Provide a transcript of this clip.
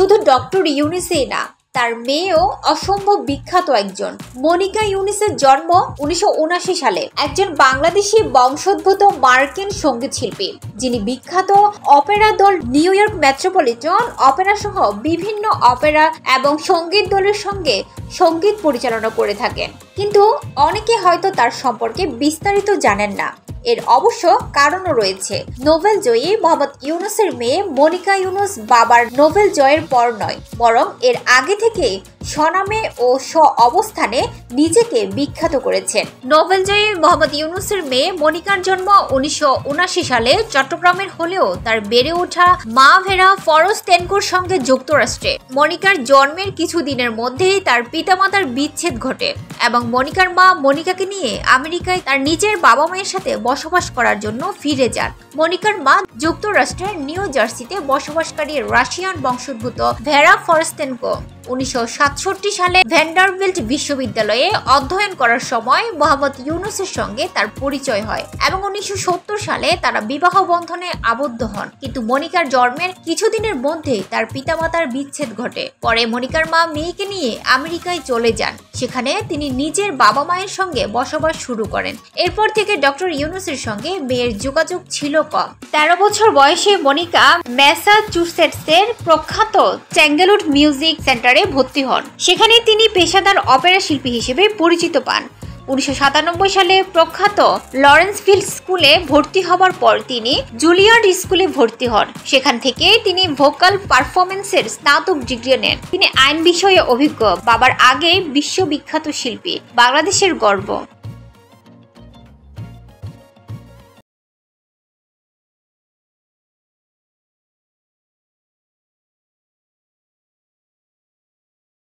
শুধু ডক্টর ইউনুসই না, তার মেয়েও অসম্ভব বিখ্যাত একজন। মনিকা ইউনুসের জন্ম 1979 সালে, একজন বাংলাদেশি বংশোদ্ভূত মার্কিন সঙ্গীত শিল্পী, যিনি বিখ্যাত অপেরা দল নিউ ইয়র্ক মেট্রোপলিটন অপেরা সহ বিভিন্ন অপেরা এবং সঙ্গীত দলের সঙ্গে সঙ্গীত পরিচালনা করে থাকেন। কিন্তু অনেকে হয়তো তার সম্পর্কে বিস্তারিত জানেন না। এর অবশ্য কারণও রয়েছে। নোবেল জয়ী মোহাম্মদ ইউনুসের মেয়ে মনিকা ইউনুস বাবার নোবেল জয়ের পর নয়, বরং এর আগে থেকে স্বনামে ও স্ব অবস্থানে নিজেকে বিখ্যাত করেছেন। নোবেল জয়ী মোহাম্মদ ইউনুসের মেয়ে মনিকার জন্ম 1979 সালে চট্টগ্রামের হলেও তার বেড়ে ওঠা মা ভেরা ফরস্টেনকোর সঙ্গে যুক্তরাষ্ট্রে। মনিকার জন্মের কিছু দিনের মধ্যেই তার পিতামাতার বিচ্ছেদ ঘটে এবং মনিকার মা মনিকাকে নিয়ে আমেরিকায় তার নিজের বাবা মায়ের সাথে বসবাস করার জন্য ফিরে যান। মনিকার মা যুক্তরাষ্ট্রের নিউ জার্সিতে বসবাসকারী রাশিয়ান বংশোদ্ভূত ভেরা ফরস্টেনকো 1967 সালে ভ্যান্ডারবিল্ট বিশ্ববিদ্যালয়ে অধ্যয়ন করার সময় মোহাম্মদ ইউনুসের সঙ্গে তার পরিচয় হয় এবং 1970 সালে তারা বিবাহ বন্ধনে আবদ্ধ হন। কিন্তু মনিকার জন্মের কিছুদিনের মধ্যেই তার পিতামাতার বিচ্ছেদ ঘটে। পরে মনিকার মা মেয়েকে নিয়ে আমেরিকায় চলে যান। সেখানে তিনি নিজের বাবা মায়ের সঙ্গে বসবাস শুরু করেন। এরপর থেকে ডক্টর ইউনুসের সঙ্গে মেয়ের যোগাযোগ ছিল কম। 13 বছর বয়সে মনিকা ম্যাসাচুসেটসের প্রখ্যাত চ্যাঙ্গেলউড মিউজিক সেন্টারে ভর্তি হন। সেখানে তিনি পেশাদার অপেরা শিল্পী হিসেবে পরিচিত পান। 1997 সালে প্রখ্যাত লরেন্সভিল স্কুলে ভর্তি হবার পর তিনি জুলিয়ার্ড স্কুলে ভর্তি হন। সেখান থেকে তিনি ভোকাল পারফরমেন্সের স্নাতক ডিগ্রি নেন। তিনি আইন বিষয়ে অভিজ্ঞ, বাবার আগে বিশ্ববিখ্যাত শিল্পী, বাংলাদেশের গর্ব।